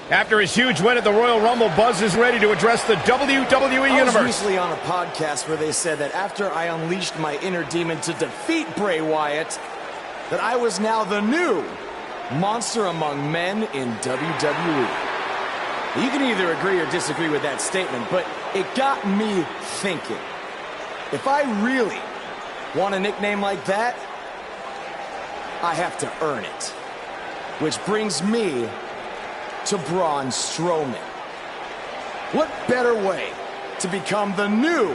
After his huge win at the Royal Rumble, Buzz is ready to address the WWE Universe. I was recently on a podcast where they said that after I unleashed my inner demon to defeat Bray Wyatt, that I was now the new monster among men in WWE. You can either agree or disagree with that statement, but it got me thinking. If I really want a nickname like that, I have to earn it. Which brings me to Braun Strowman. What better way to become the new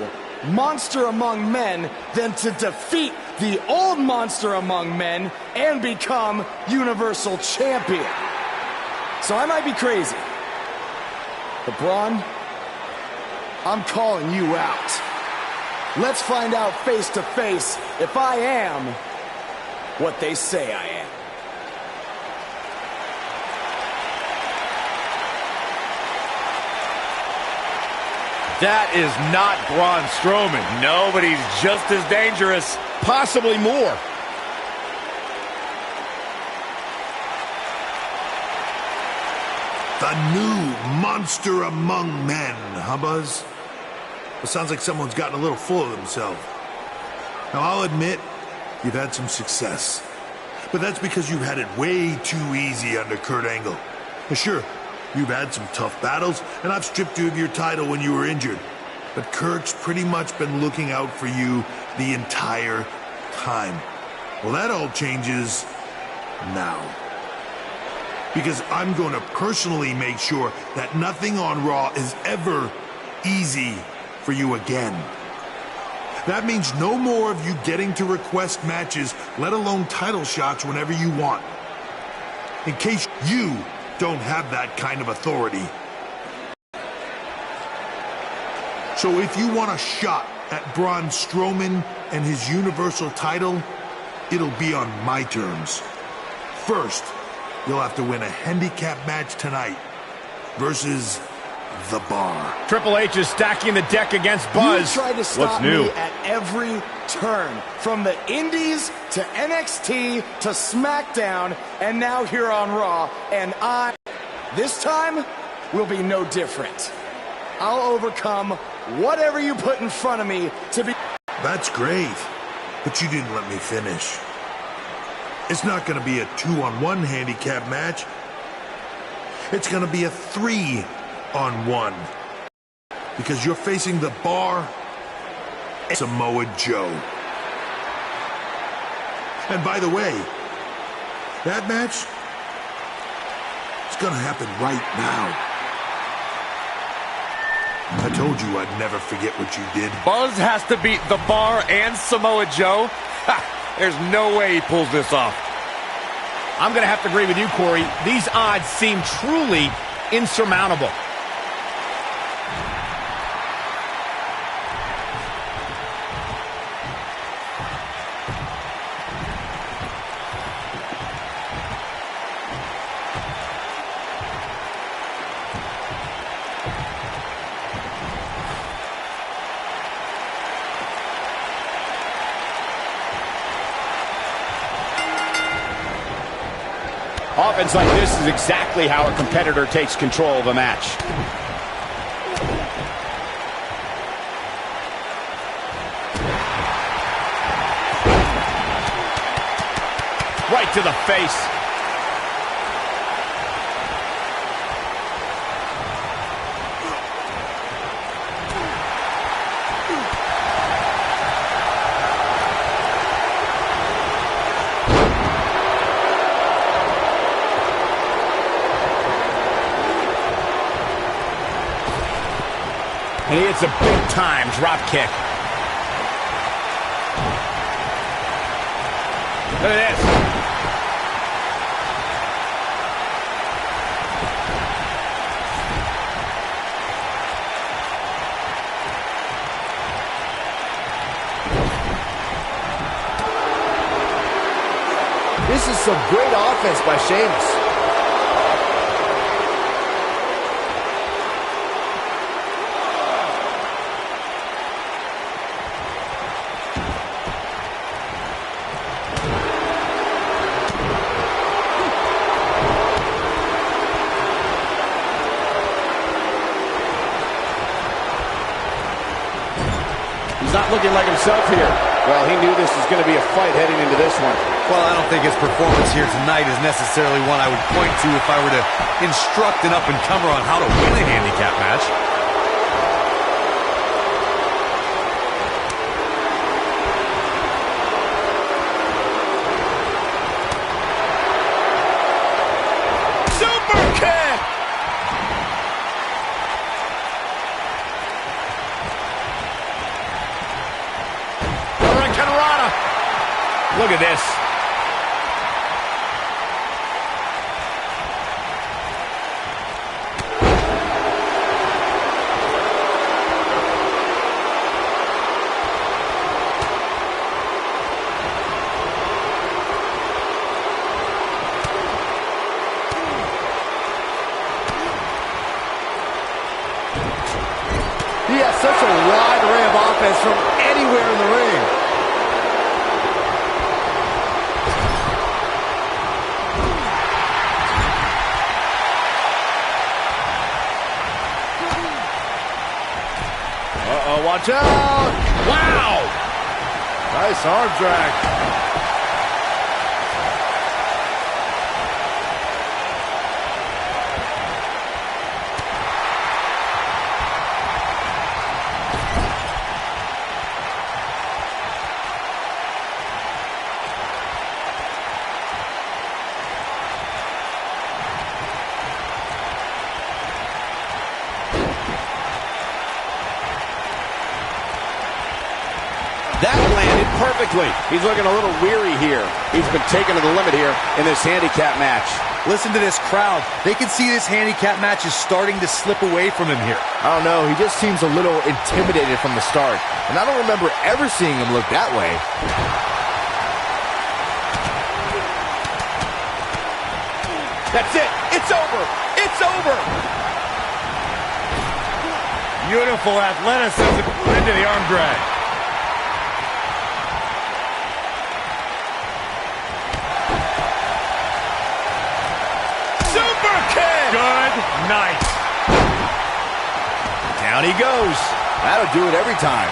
monster among men than to defeat the old monster among men and become Universal Champion? So I might be crazy, but Braun, I'm calling you out. Let's find out face to face if I am what they say I am. That is not Braun Strowman. No, but he's just as dangerous. Possibly more. The new monster among men, huh, Buzz? It sounds like someone's gotten a little full of themselves. Now, I'll admit, you've had some success. But that's because you've had it way too easy under Kurt Angle. Sure, you've had some tough battles, and I've stripped you of your title when you were injured. But Kurt's pretty much been looking out for you the entire time. Well, that all changes now. Because I'm going to personally make sure that nothing on Raw is ever easy for you again. That means no more of you getting to request matches, let alone title shots whenever you want. In case you don't have that kind of authority. So if you want a shot at Braun Strowman and his Universal title, it'll be on my terms. First, you'll have to win a handicap match tonight versus The Bar. Triple H is stacking the deck against Buzz. You tried to stop me at every turn, from the Indies to NXT to SmackDown, and now here on Raw, and this time, will be no different. I'll overcome whatever you put in front of me to be... That's great, but you didn't let me finish. It's not going to be a 2-on-1 handicap match. It's going to be a 3-on-1. Because you're facing The Bar and Samoa Joe. And by the way, that match is going to happen right now. I told you I'd never forget what you did. Buzz has to beat The Bar and Samoa Joe? Ha! There's no way he pulls this off. I'm going to have to agree with you, Corey. These odds seem truly insurmountable. Offense like this is exactly how a competitor takes control of a match. Right to the face. And he hits a big-time drop kick. Look at this. This is some great offense by Sheamus. himself here. Well, he knew this was going to be a fight heading into this one. Well, I don't think his performance here tonight is necessarily one I would point to if I were to instruct an up-and-comer on how to win a handicap match. Look at this. He has such a wide array of offense from anywhere in the ring. Watch out! Wow! Nice arm drag. That landed perfectly. He's looking a little weary here. He's been taken to the limit here in this handicap match. Listen to this crowd. They can see this handicap match is starting to slip away from him here. I don't know. He just seems a little intimidated from the start. And I don't remember ever seeing him look that way. That's it. It's over. It's over. Beautiful athleticism into the arm drag. Good night. Down he goes. That'll do it every time.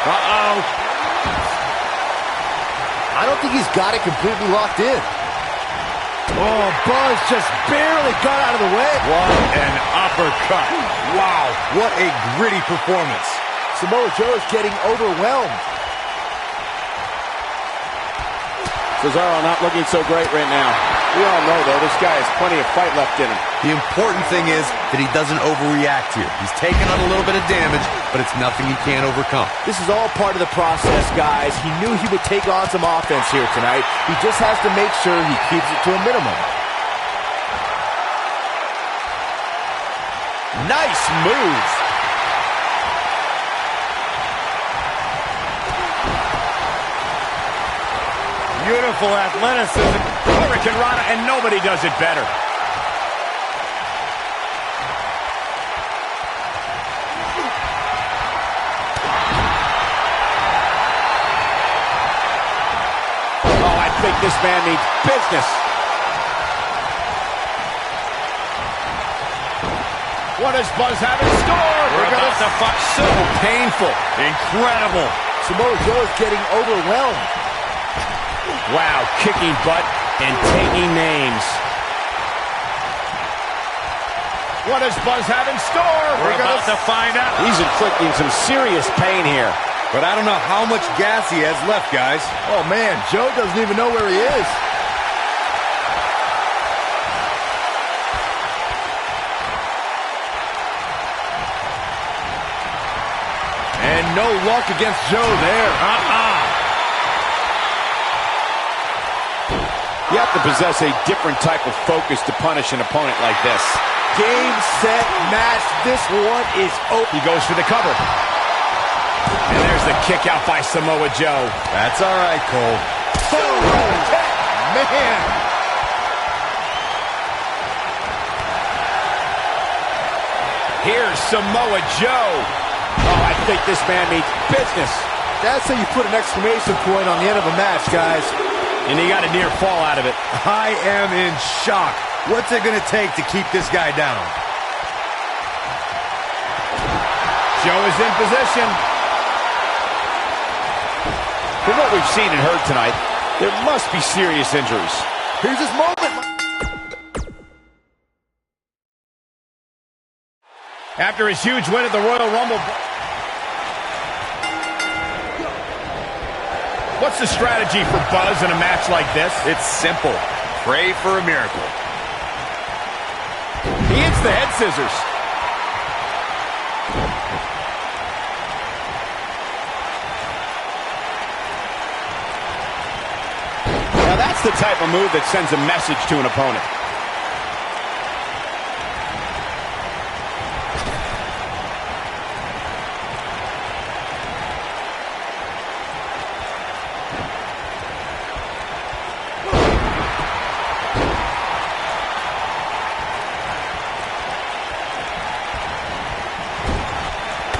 Uh-oh. I don't think he's got it completely locked in. Oh, Buzz just barely got out of the way. What an uppercut. Wow, what a gritty performance. Samoa Joe is getting overwhelmed. Cesaro not looking so great right now. We all know, though, this guy has plenty of fight left in him. The important thing is that he doesn't overreact here. He's taken on a little bit of damage, but it's nothing he can't overcome. This is all part of the process, guys. He knew he would take on some offense here tonight. He just has to make sure he keeps it to a minimum. Nice moves. Beautiful athleticism. Hurricane Rana, and nobody does it better. Oh, I think this man means business. What does Buzz have in store? We're about to fight. So painful. Incredible. Samoa Joe is getting overwhelmed. Wow, kicking butt and taking names. What does Buzz have in store? We're about to find out. He's inflicting some serious pain here. But I don't know how much gas he has left, guys. Oh, man, Joe doesn't even know where he is. And no luck against Joe there. You have to possess a different type of focus to punish an opponent like this. Game, set, match. This one is open. He goes for the cover. And there's the kick out by Samoa Joe. That's all right, Cole. Man. Here's Samoa Joe. Oh, I think this man means business. That's how you put an exclamation point on the end of a match, guys. And he got a near fall out of it. I am in shock. What's it going to take to keep this guy down? Joe is in position. From what we've seen and heard tonight, there must be serious injuries. Here's his moment. After his huge win at the Royal Rumble. What's the strategy for Buzz in a match like this? It's simple. Pray for a miracle. He hits the head scissors. Now that's the type of move that sends a message to an opponent.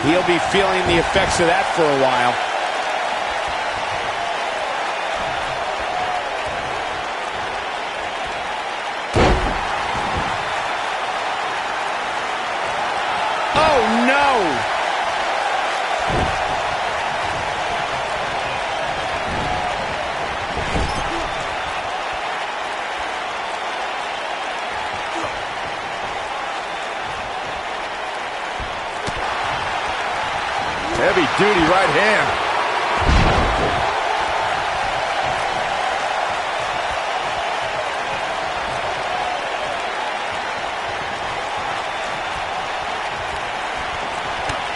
He'll be feeling the effects of that for a while. Oh, no! Heavy-duty right hand.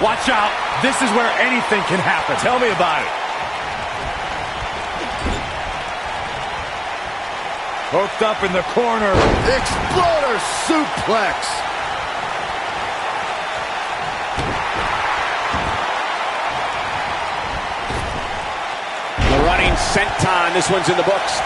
Watch out. This is where anything can happen. Tell me about it. Hooked up in the corner. Exploder suplex. Running senton. This one's in the books.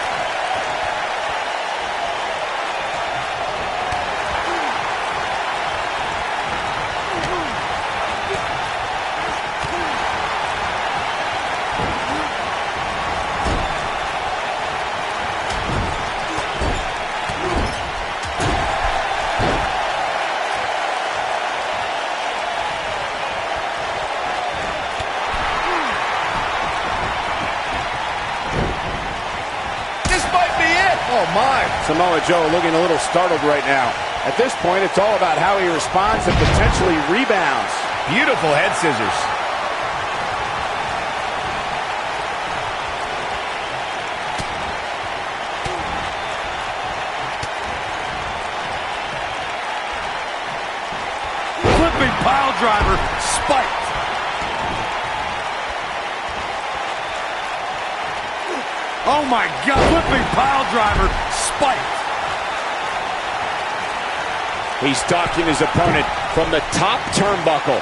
Oh, my. Samoa Joe looking a little startled right now. At this point, it's all about how he responds and potentially rebounds. Beautiful head scissors. Flipping pile driver. Spiked. Oh, my God. Flipping pile driver. Spiked. He's stalking his opponent from the top turnbuckle.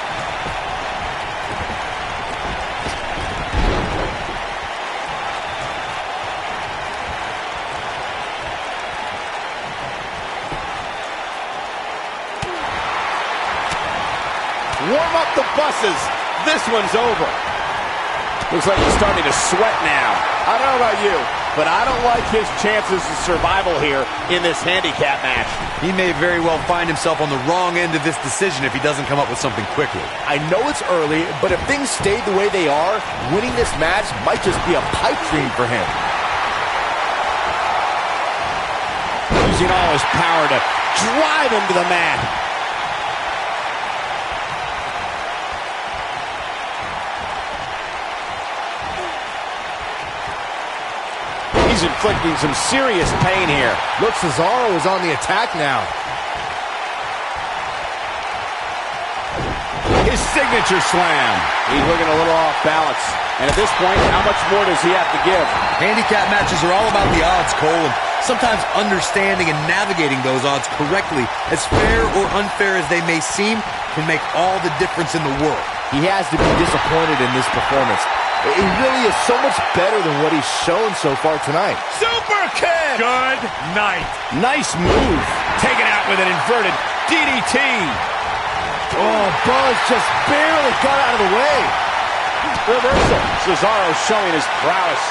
Warm up the buses. This one's over. Looks like he's starting to sweat now. I don't know about you, but I don't like his chances of survival here in this handicap match. He may very well find himself on the wrong end of this decision if he doesn't come up with something quickly. I know it's early, but if things stayed the way they are, winning this match might just be a pipe dream for him. Using all his power to drive him to the mat. He's inflicting some serious pain here. Looks Cesaro is on the attack now. His signature slam. He's looking a little off balance. And at this point, how much more does he have to give? Handicap matches are all about the odds, Cole, and sometimes understanding and navigating those odds correctly, as fair or unfair as they may seem, can make all the difference in the world. He has to be disappointed in this performance. He really is so much better than what he's shown so far tonight. Super kick! Good night. Nice move. Taken out with an inverted DDT. Oh, Buzz just barely got out of the way. Reversal. Cesaro showing his prowess.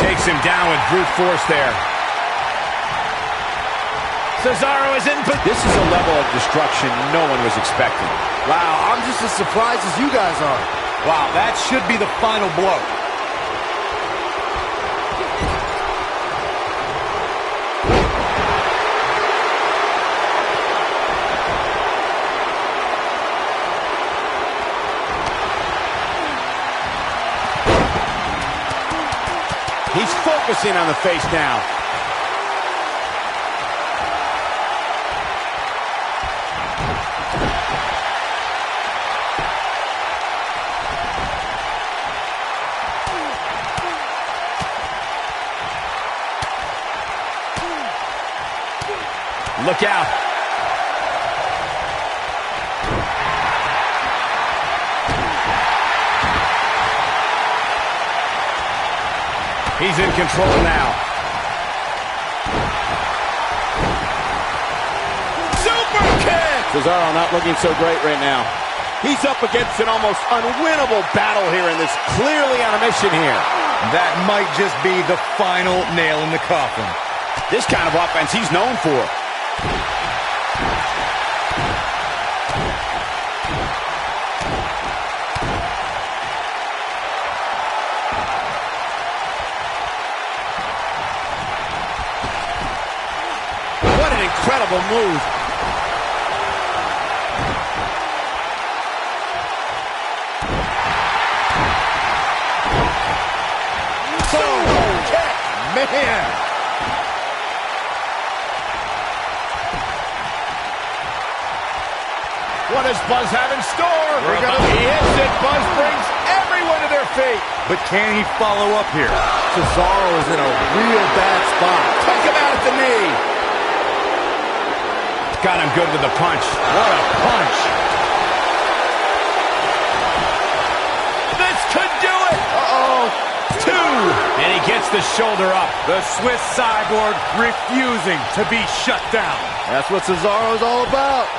Takes him down with brute force there. Cesaro is in. This is a level of destruction no one was expecting. Wow, I'm just as surprised as you guys are. Wow, that should be the final blow. He's focusing on the face now. Look out. He's in control now. Super kick! Cesaro not looking so great right now. He's up against an almost unwinnable battle here in this, clearly on a mission here. That might just be the final nail in the coffin. This kind of offense he's known for. What an incredible move. Boom! Kick! Man! What does Buzz have in store? He hits it. Buzz brings everyone to their feet. But can he follow up here? Cesaro is in a real bad spot. Took him out at the knee. Got him good with the punch. What a punch. This could do it. Uh-oh. 2. And he gets the shoulder up. The Swiss cyborg refusing to be shut down. That's what Cesaro's all about.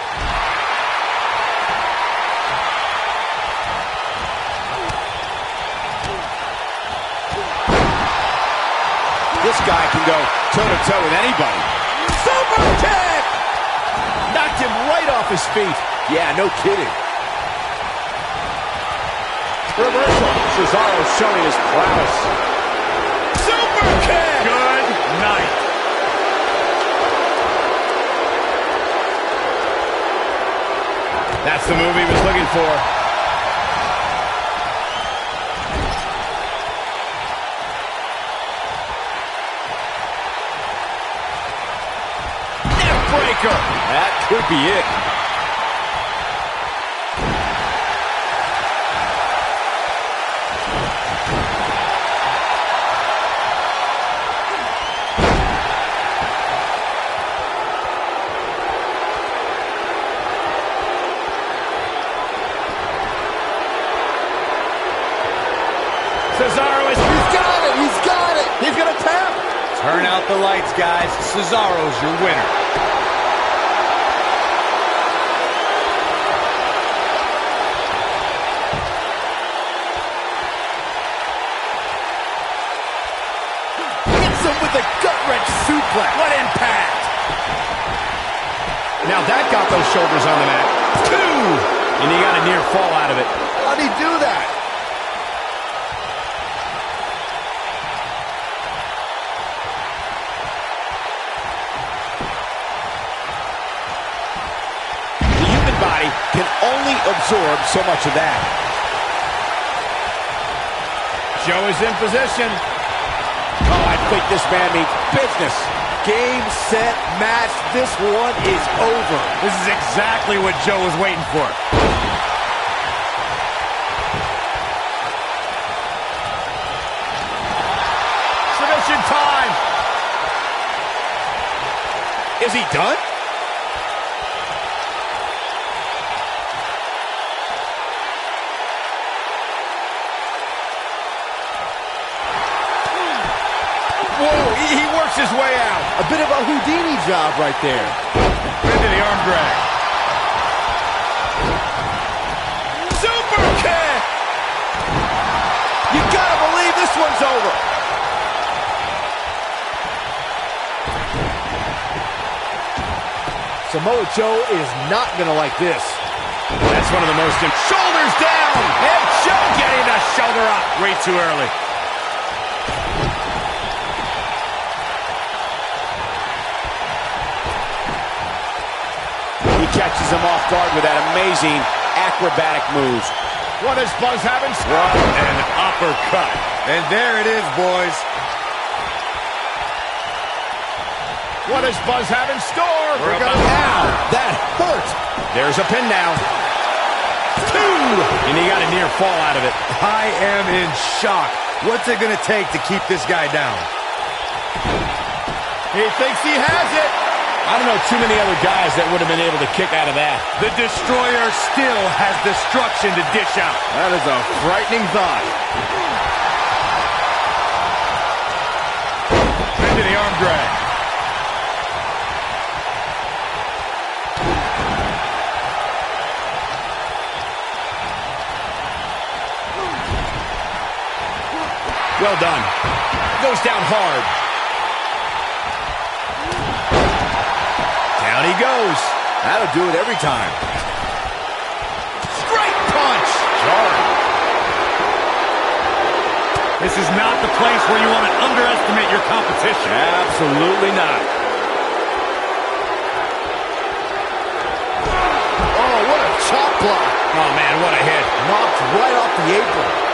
This guy can go toe-to-toe with anybody. Super kick! Knocked him right off his feet. Yeah, no kidding. Reversal. Cesaro showing his prowess. Super kick! Good night. That's the move he was looking for. Breaker. That could be it. Cesaro is... He's got it! He's got it! He's gonna tap! Turn out the lights, guys. Cesaro's your winner. With a gut-wrench suplex. What impact! Now that got those shoulders on the mat. 2! And he got a near fall out of it. How'd he do that? The human body can only absorb so much of that. Joe is in position. Oh, I think this man means business. Game, set, match. This one is over. This is exactly what Joe was waiting for. Submission time. Is he done? Whoa, he works his way out. A bit of a Houdini job right there. Into the arm drag. Super one's over. Samoa Joe is not going to like this. That's one of the most... Shoulders down! And Joe getting the shoulder up way too early. He catches him off guard with that amazing acrobatic move. What is Buzz having? What an uppercut. And there it is, boys. What does Buzz have in store? We're going now. That hurt. There's a pin now. 2! And he got a near fall out of it. I am in shock. What's it going to take to keep this guy down? He thinks he has it. I don't know too many other guys that would have been able to kick out of that. The Destroyer still has destruction to dish out. That is a frightening thought. Into the arm drag. Well done. Goes down hard. Down he goes. That'll do it every time. Straight punch. Jarring. This is not the place where you want to underestimate your competition. Absolutely not. Oh, what a chop block. Oh, man, what a hit. Knocked right off the apron.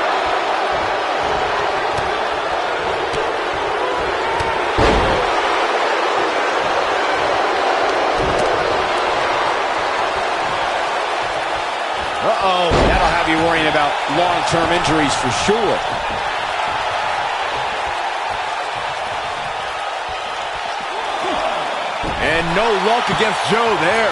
Uh-oh, that'll have you worrying about long-term injuries for sure. And no luck against Joe there.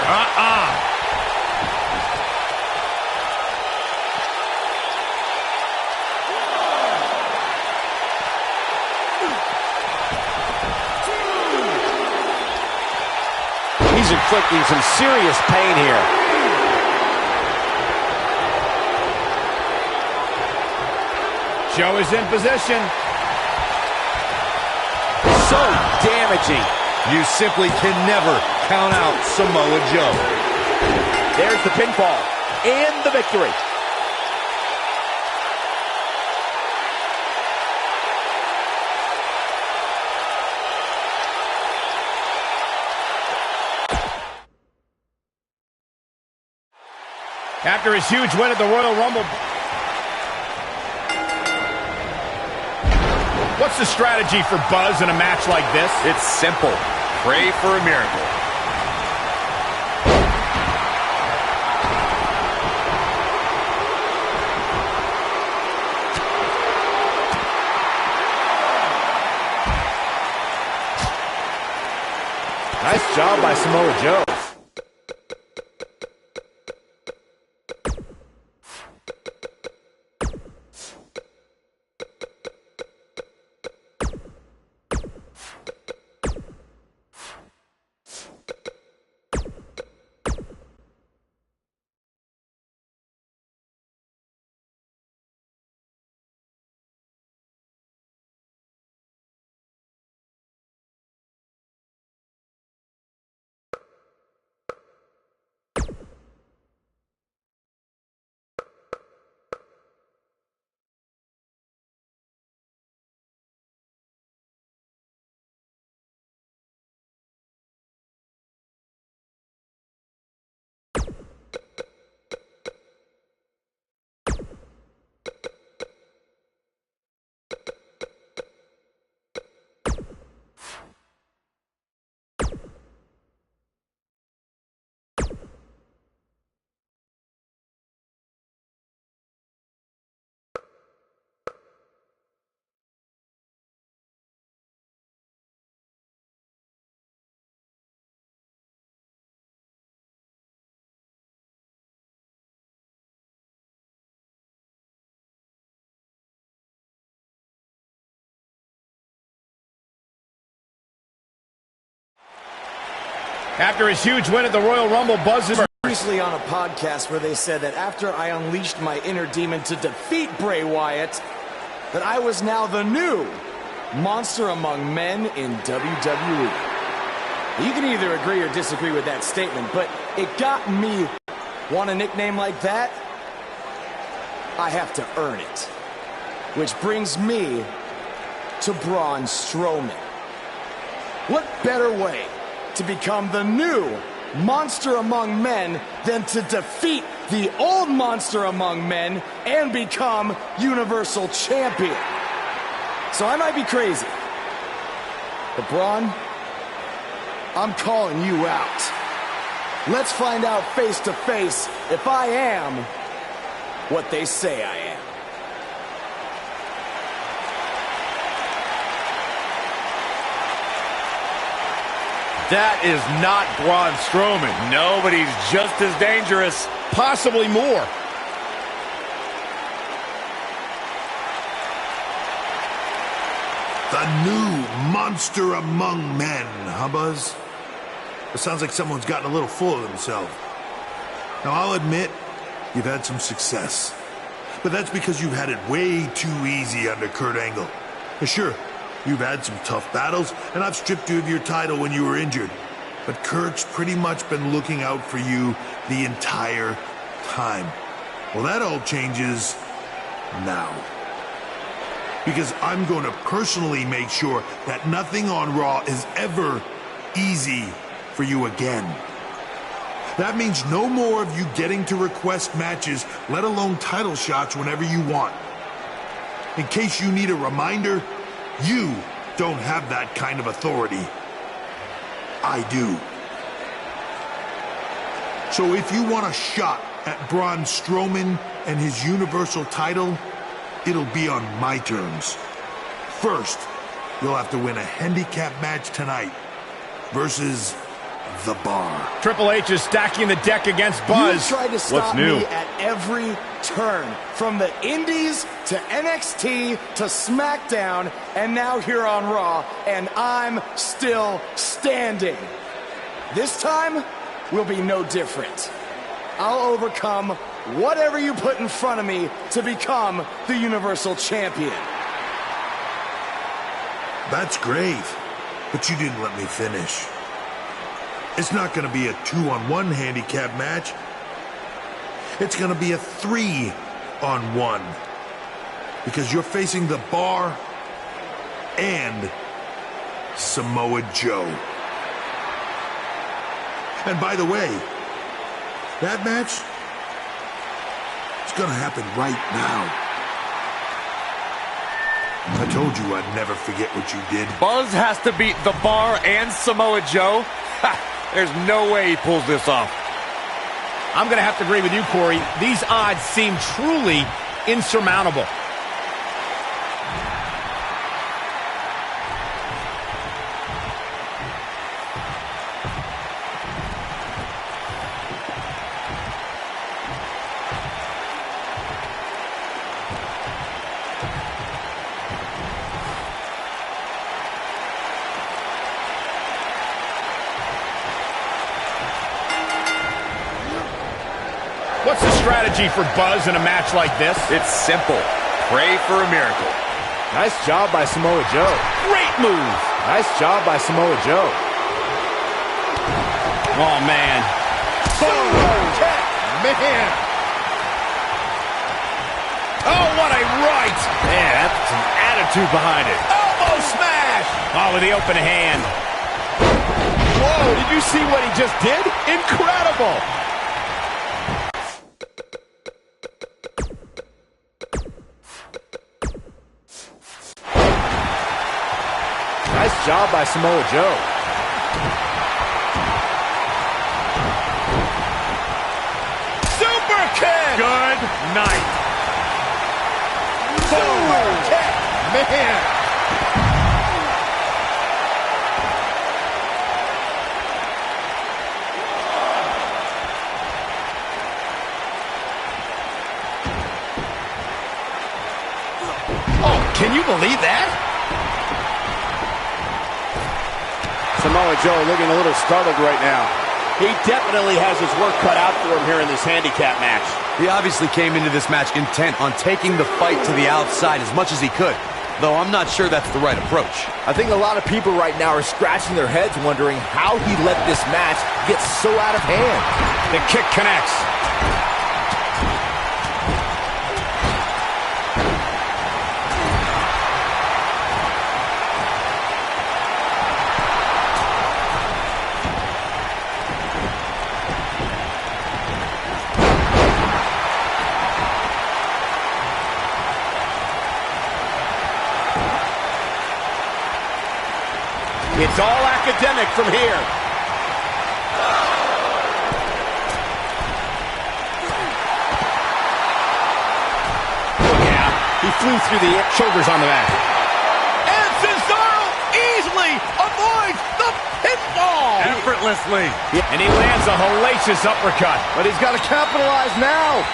He's inflicting some serious pain here. Joe is in position. So damaging. You simply can never count out Samoa Joe. There's the pinfall and the victory. After his huge win at the Royal Rumble, what's the strategy for Buzz in a match like this? It's simple. Pray for a miracle. Nice job by Samoa Joe. After his huge win at the Royal Rumble, Buzz is Previously on a podcast where they said that after I unleashed my inner demon to defeat Bray Wyatt, that I was now the new monster among men in WWE. You can either agree or disagree with that statement, but it got me. Want a nickname like that? I have to earn it. Which brings me to Braun Strowman. What better way to become the new monster among men than to defeat the old monster among men and become Universal Champion? So I might be crazy, but Braun, I'm calling you out. Let's find out face to face if I am what they say I am. That is not Braun Strowman. No, but he's just as dangerous. Possibly more. The new monster among men, huh, Buzz? It sounds like someone's gotten a little full of themselves. Now, I'll admit, you've had some success. But that's because you've had it way too easy under Kurt Angle. Sure, you've had some tough battles, and I've stripped you of your title when you were injured. But Kurt's pretty much been looking out for you the entire time. Well, that all changes now. Because I'm going to personally make sure that nothing on Raw is ever easy for you again. That means no more of you getting to request matches, let alone title shots whenever you want. In case you need a reminder, you don't have that kind of authority. I do. So if you want a shot at Braun Strowman and his Universal title, it'll be on my terms. First, you'll have to win a handicap match tonight versus The Bar. Triple H is stacking the deck against Buzz. You tried to stop me at every turn, from the Indies to NXT to SmackDown, and now here on Raw, and I'm still standing. This time will be no different. I'll overcome whatever you put in front of me to become the Universal Champion. That's great, but you didn't let me finish. It's not going to be a 2-on-1 handicap match. It's going to be a 3-on-1. Because you're facing The Bar and Samoa Joe. And by the way, that match is going to happen right now. I told you I'd never forget what you did. Buzz has to beat The Bar and Samoa Joe? Ha! There's no way he pulls this off. I'm going to have to agree with you, Corey. These odds seem truly insurmountable. What's the strategy for Buzz in a match like this? It's simple. Pray for a miracle. Nice job by Samoa Joe. Great move. Nice job by Samoa Joe. Oh, man. Man. Oh, what a right. Man, that's some attitude behind it. Elbow smash. Oh, with the open hand. Whoa, did you see what he just did? Incredible. Nice job by Samoa Joe. Super kick! Good night. Super kick! Man! Oh, can you believe that? Samoa Joe looking a little startled right now. He definitely has his work cut out for him here in this handicap match. He obviously came into this match intent on taking the fight to the outside as much as he could, though I'm not sure that's the right approach. I think a lot of people right now are scratching their heads wondering how he let this match get so out of hand. The kick connects. It's all academic from here. Look out. He flew through the shoulders on the mat. And Cesaro easily avoids the pinfall. Effortlessly. And he lands a hellacious uppercut. But he's got to capitalize now.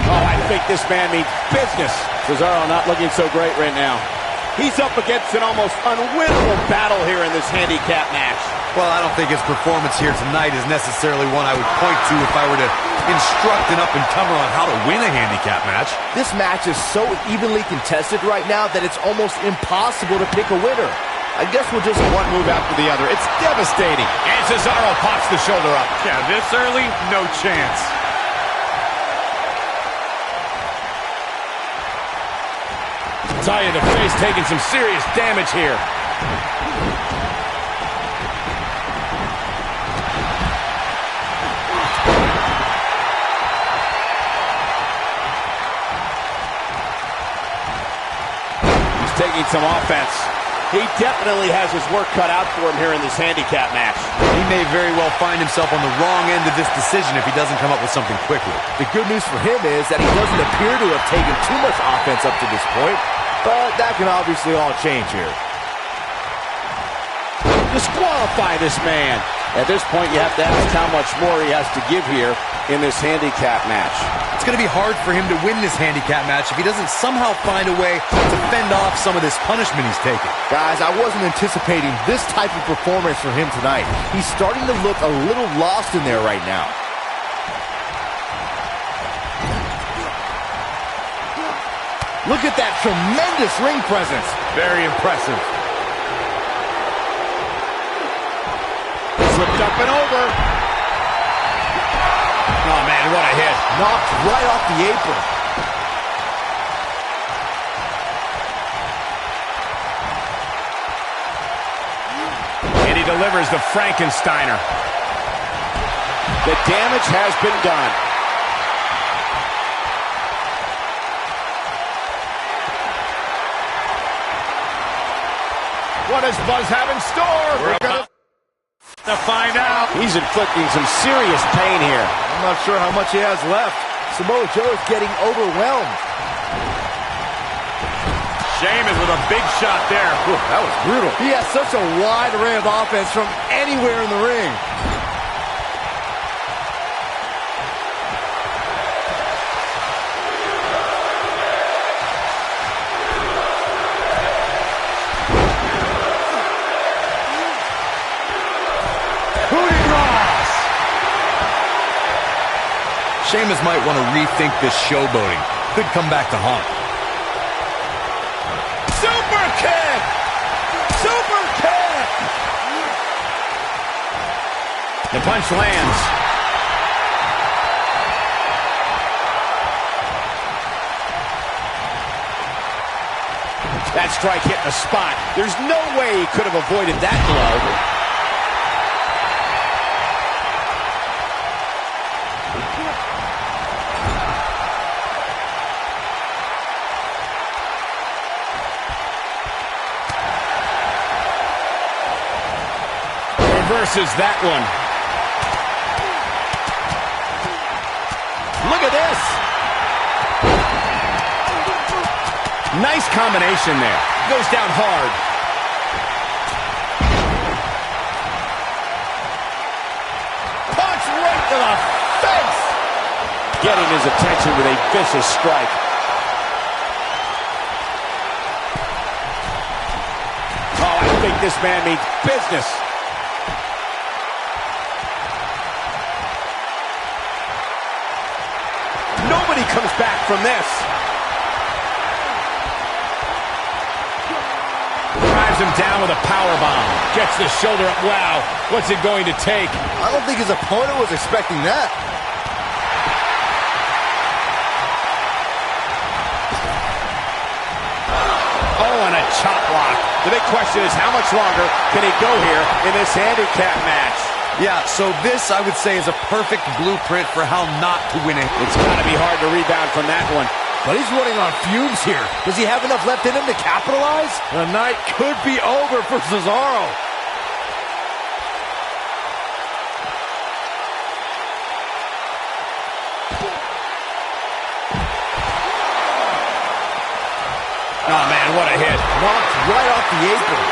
I think this man means business. Cesaro not looking so great right now. He's up against an almost unwinnable battle here in this handicap match. Well, I don't think his performance here tonight is necessarily one I would point to if I were to instruct an up-and-comer on how to win a handicap match. This match is so evenly contested right now that it's almost impossible to pick a winner. I guess we'll just one move after the other. It's devastating. And Cesaro pops the shoulder up. Yeah, this early, no chance. Tie in the face, taking some serious damage here. He's taking some offense. He definitely has his work cut out for him here in this handicap match. He may very well find himself on the wrong end of this decision if he doesn't come up with something quickly. The good news for him is that he doesn't appear to have taken too much offense up to this point, but that can obviously all change here. Disqualify this man. At this point, you have to ask how much more he has to give here in this handicap match. It's going to be hard for him to win this handicap match if he doesn't somehow find a way to fend off some of this punishment he's taking. Guys, I wasn't anticipating this type of performance from him tonight. He's starting to look a little lost in there right now. Look at that tremendous ring presence. Very impressive. Slipped up and over. Oh, man, what a hit. Knocked right off the apron. And he delivers the Frankensteiner. The damage has been done. What does Buzz have in store? We're going to find out. He's inflicting some serious pain here. I'm not sure how much he has left. Samoa Joe is getting overwhelmed. Sheamus with a big shot there. Ooh, that was brutal. He has such a wide array of offense from anywhere in the ring. Sheamus might want to rethink this showboating. Could come back to haunt. Super kick! Super kick! The punch lands. That strike hit the spot. There's no way he could have avoided that blow. Reverses that one. Look at this. Nice combination there. Goes down hard. Punch right to the face. getting his attention with a vicious strike. Oh, I think this man means business. Nobody comes back from this. Drives him down with a powerbomb. Gets the shoulder up. Wow, what's it going to take? I don't think his opponent was expecting that. Oh, and a chop block. The big question is, how much longer can he go here in this handicap match? Yeah, so this, I would say, is a perfect blueprint for how not to win it. It's got to be hard to rebound from that one. But he's running on fumes here. Does he have enough left in him to capitalize? The night could be over for Cesaro. Oh, man, what a hit. Knocked right off the apron.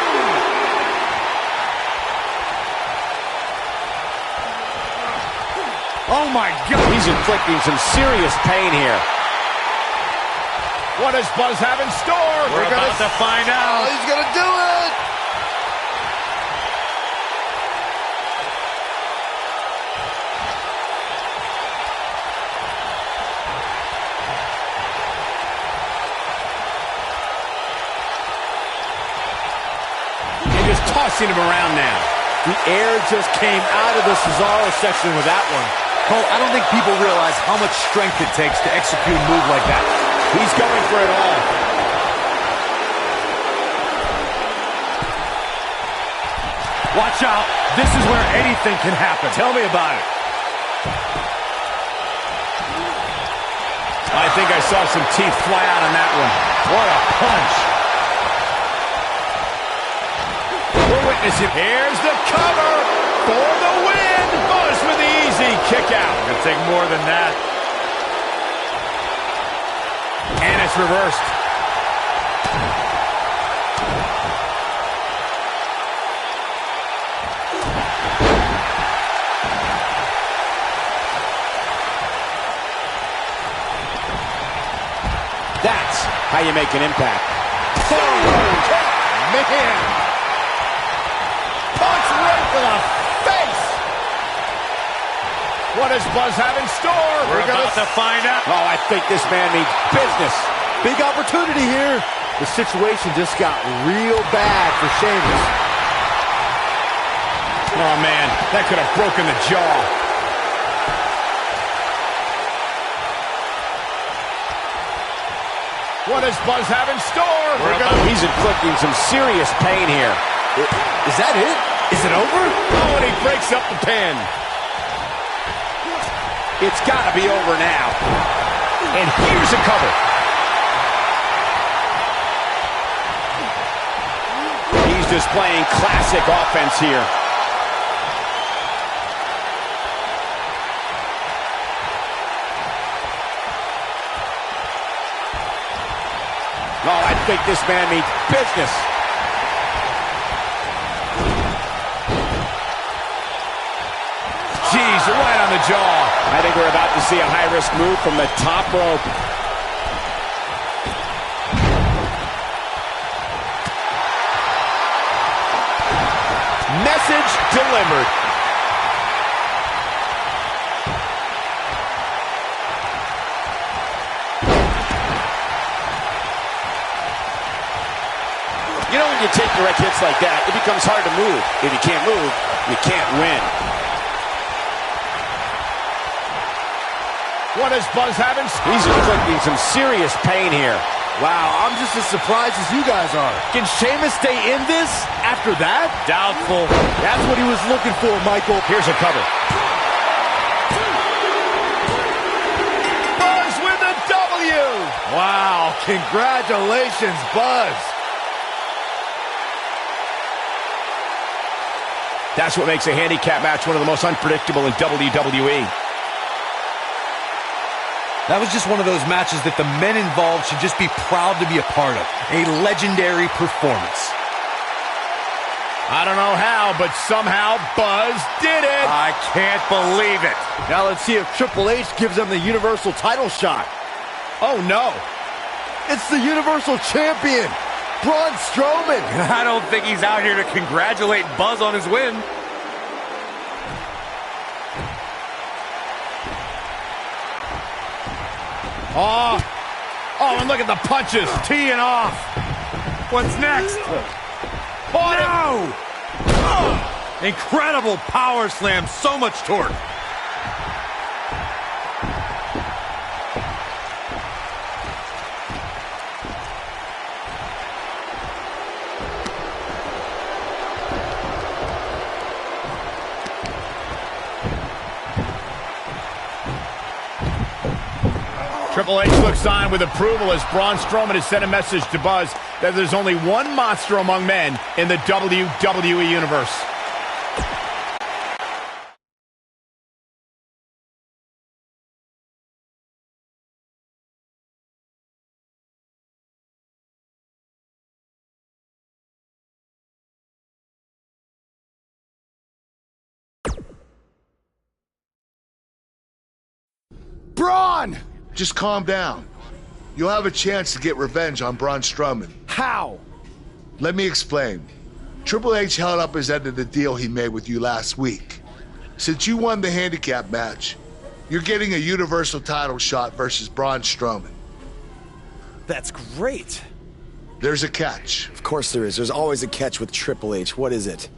Oh, my God. He's inflicting some serious pain here. What does Buzz have in store? We're about to find out. Oh, he's going to do it. Just tossing him around now. The air just came out of the Cesaro section with that one. Cole, I don't think people realize how much strength it takes to execute a move like that. He's going for it all. Watch out. This is where anything can happen. Tell me about it. I think I saw some teeth fly out on that one. What a punch. We're witnessing. Here's the cover for the win. Buzz with the easy kick out. Gonna take more than that. And it's reversed. That's how you make an impact. Oh, man. Punch right to the face. What does Buzz have in store? We're about to find out. Oh, I think this man means business. Big opportunity here. The situation just got real bad for Sheamus. Oh, man, that could have broken the jaw. What does Buzz have in store? He's inflicting some serious pain here. Is that it? Is it over? Oh, and he breaks up the pin. It's got to be over now. And here's a cover. He's displaying classic offense here. Oh, I think this man means business. Jeez, right on the jaw. I think we're about to see a high-risk move from the top rope. Message delivered. You know, when you take direct hits like that, it becomes hard to move. If you can't move, you can't win. What does Buzz have in store? He's inflicting some serious pain here. Wow, I'm just as surprised as you guys are. Can Sheamus stay in this after that? Doubtful. That's what he was looking for, Michael. Here's a cover. Buzz with the W. Wow, congratulations, Buzz. That's what makes a handicap match one of the most unpredictable in WWE. That was just one of those matches that the men involved should just be proud to be a part of. A legendary performance. I don't know how, but somehow Buzz did it. I can't believe it. Now let's see if Triple H gives them the Universal title shot. Oh, no. It's the Universal Champion, Braun Strowman. I don't think he's out here to congratulate Buzz on his win. Oh, and look at the punches teeing off. What's next? No! Incredible power slam, so much torque. Triple H looks on with approval as Braun Strowman has sent a message to Buzz that there's only one monster among men in the WWE Universe. Braun! Just calm down. You'll have a chance to get revenge on Braun Strowman. How? Let me explain. Triple H held up his end of the deal he made with you last week. Since you won the handicap match, you're getting a Universal title shot versus Braun Strowman. That's great. There's a catch. Of course there is. There's always a catch with Triple H. What is it?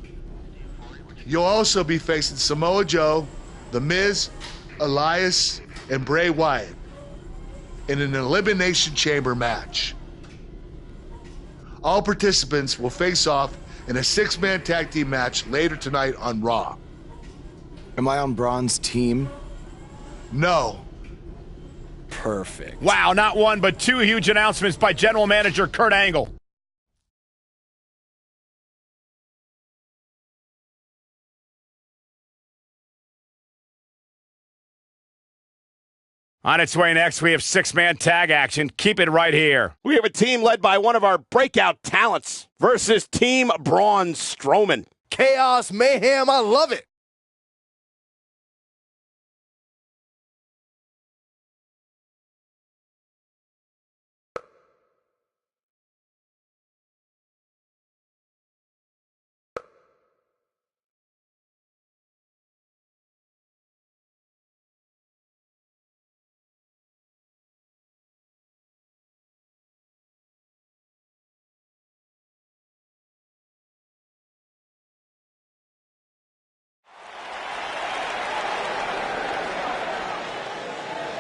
You'll also be facing Samoa Joe, The Miz, Elias, and Bray Wyatt in an Elimination Chamber match. All participants will face off in a 6-man tag team match later tonight on Raw. Am I on Braun's team? No. Perfect. Wow, not one, but two huge announcements by General Manager Kurt Angle. On its way next, we have 6-man tag action. Keep it right here. We have a team led by one of our breakout talents versus Team Braun Strowman. Chaos, mayhem, I love it.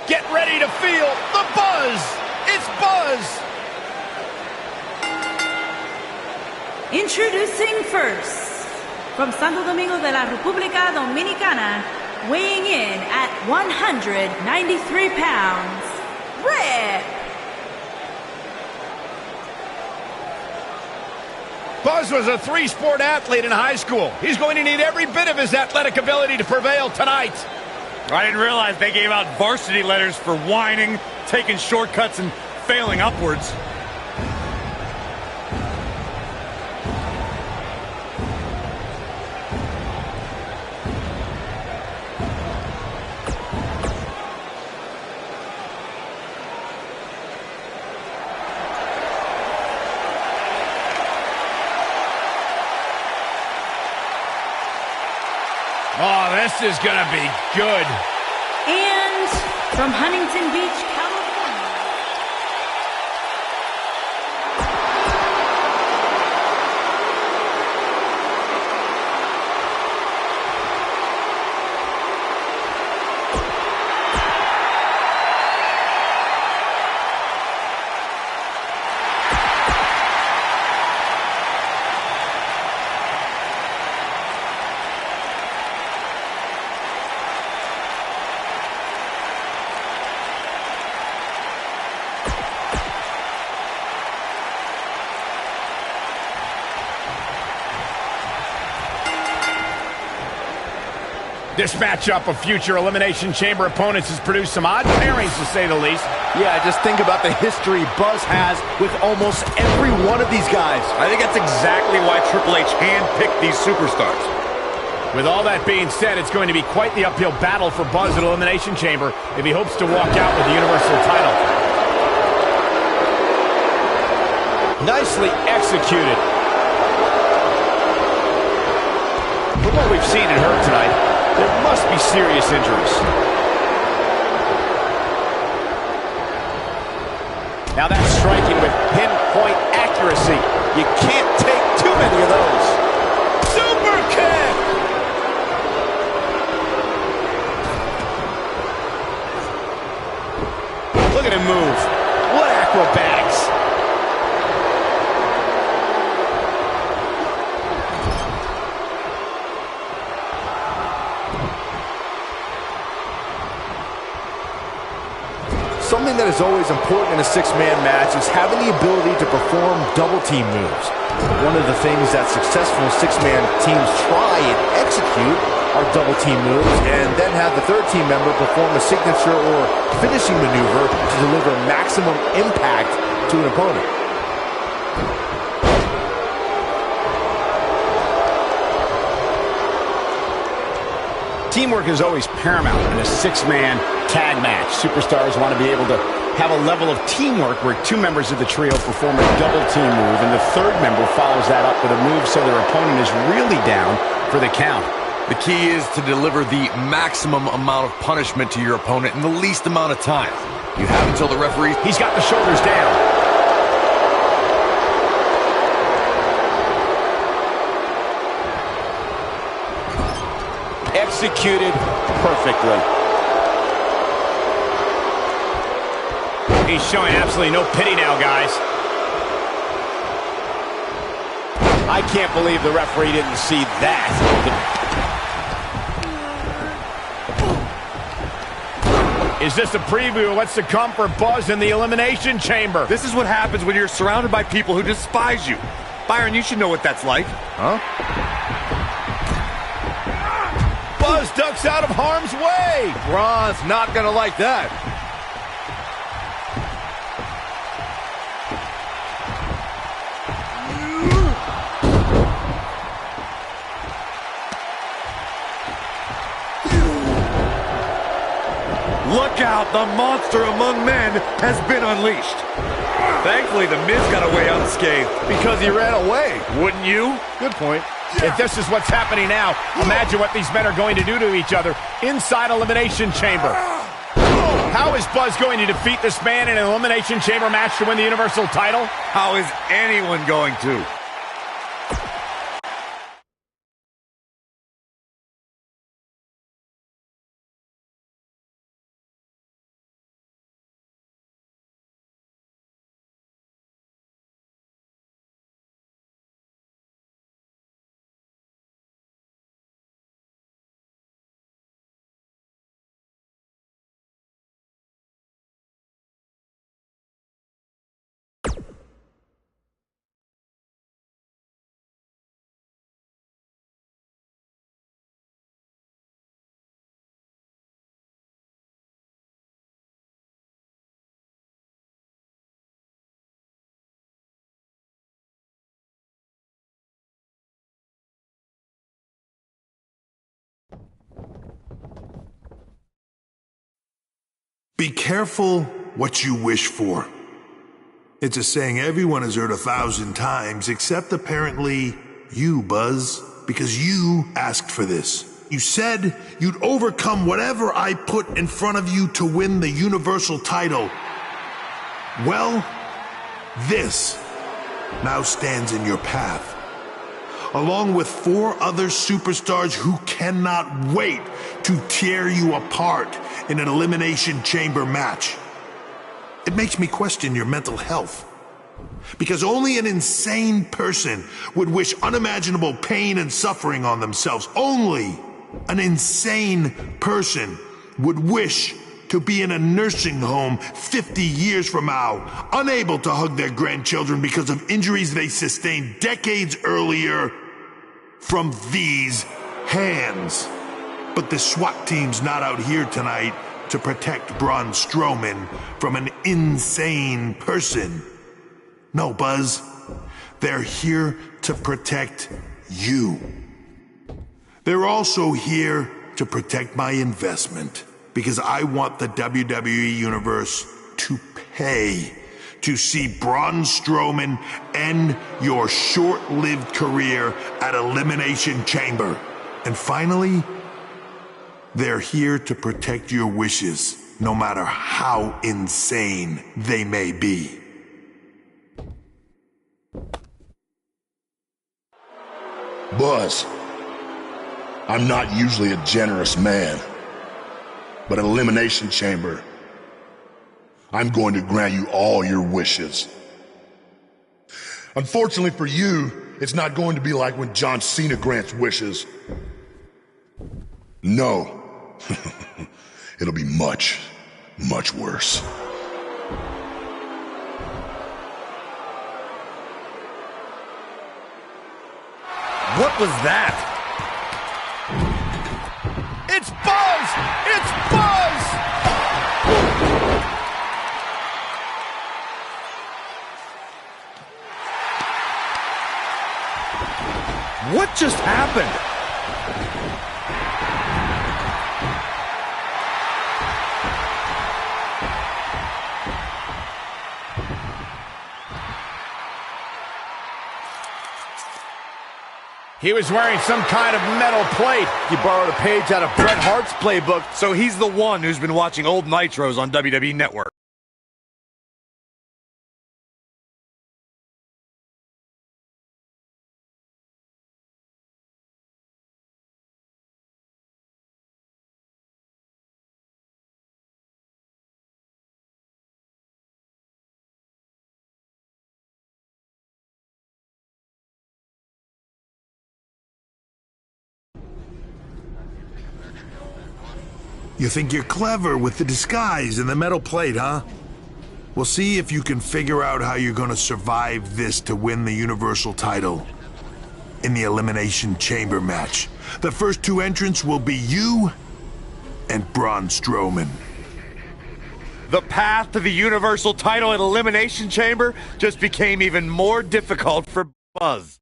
Get ready to feel the buzz. It's Buzz. Introducing first, from Santo Domingo de la República Dominicana, weighing in at 193 pounds, Red. Buzz was a 3-sport athlete in high school. He's going to need every bit of his athletic ability to prevail tonight. I didn't realize they gave out varsity letters for whining, taking shortcuts, and failing upwards. Oh, this is going to be good. And from Huntington Beach, California. This matchup of future Elimination Chamber opponents has produced some odd pairings, to say the least. Yeah, just think about the history Buzz has with almost every one of these guys. I think that's exactly why Triple H handpicked these superstars. With all that being said, it's going to be quite the uphill battle for Buzz at Elimination Chamber if he hopes to walk out with the Universal title. Nicely executed. From what we've seen and heard tonight, there must be serious injuries. Now that's striking with pinpoint accuracy. You can't take too many of those. Super kick! Look at him move. What acrobatics. Something that is always important in a six-man match is having the ability to perform double-team moves. One of the things that successful six-man teams try and execute are double-team moves, and then have the third team member perform a signature or finishing maneuver to deliver maximum impact to an opponent. Teamwork is always paramount in a six-man tag match. Superstars want to be able to have a level of teamwork where two members of the trio perform a double team move and the third member follows that up with a move so their opponent is really down for the count. The key is to deliver the maximum amount of punishment to your opponent in the least amount of time. You have until the referee... He's got the shoulders down. Executed perfectly. He's showing absolutely no pity now, guys. I can't believe the referee didn't see that. Is this a preview of what's to come for Buzz in the Elimination Chamber? This is what happens when you're surrounded by people who despise you. Byron, you should know what that's like. Huh? Buzz ducks out of harm's way. Braun's not gonna like that. Look out, the monster among men has been unleashed. Thankfully, the Miz got away unscathed. Because he ran away. Wouldn't you? Good point. If this is what's happening now, imagine what these men are going to do to each other inside Elimination Chamber. How is Buzz going to defeat this man in an Elimination Chamber match to win the Universal title? How is anyone going to? Be careful what you wish for. It's a saying everyone has heard 1,000 times, except apparently you, Buzz, because you asked for this. You said you'd overcome whatever I put in front of you to win the Universal title. Well, this now stands in your path, along with 4 other superstars who cannot wait to tear you apart in an Elimination Chamber match. It makes me question your mental health, because only an insane person would wish unimaginable pain and suffering on themselves. Only an insane person would wish to be in a nursing home 50 years from now, unable to hug their grandchildren because of injuries they sustained decades earlier from these hands. But the SWAT team's not out here tonight to protect Braun Strowman from an insane person. No, Buzz. They're here to protect you. They're also here to protect my investment, because I want the WWE Universe to pay to see Braun Strowman end your short-lived career at Elimination Chamber. And finally, they're here to protect your wishes, no matter how insane they may be. Buzz, I'm not usually a generous man, but at Elimination Chamber, I'm going to grant you all your wishes. Unfortunately for you, it's not going to be like when John Cena grants wishes. No. It'll be much, much worse. What was that? It's Buzz! It's Buzz! What just happened? He was wearing some kind of metal plate. He borrowed a page out of Bret Hart's playbook. So he's the one who's been watching old Nitros on WWE Network. You think you're clever with the disguise and the metal plate, huh? We'll see if you can figure out how you're gonna survive this to win the Universal title in the Elimination Chamber match. The first two entrants will be you and Braun Strowman. The path to the Universal title at Elimination Chamber just became even more difficult for Buzz.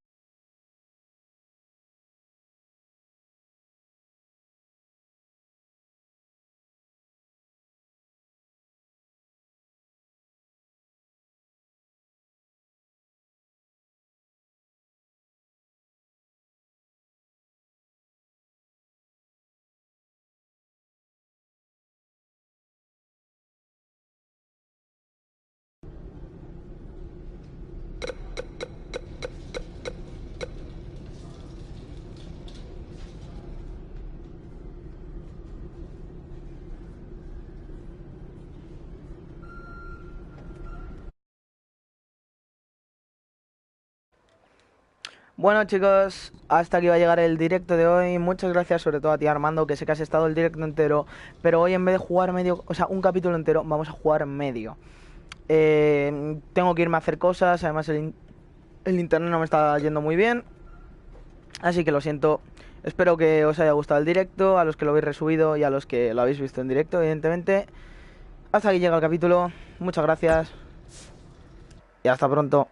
Bueno, chicos, hasta aquí va a llegar el directo de hoy. Muchas gracias sobre todo a ti, Armando, que sé que has estado el directo entero, pero hoy en vez de jugar medio, o sea, un capítulo entero, vamos a jugar medio. Tengo que irme a hacer cosas, además el internet no me está yendo muy bien, así que lo siento. Espero que os haya gustado el directo, a los que lo habéis resubido y a los que lo habéis visto en directo, evidentemente. Hasta aquí llega el capítulo, muchas gracias y hasta pronto.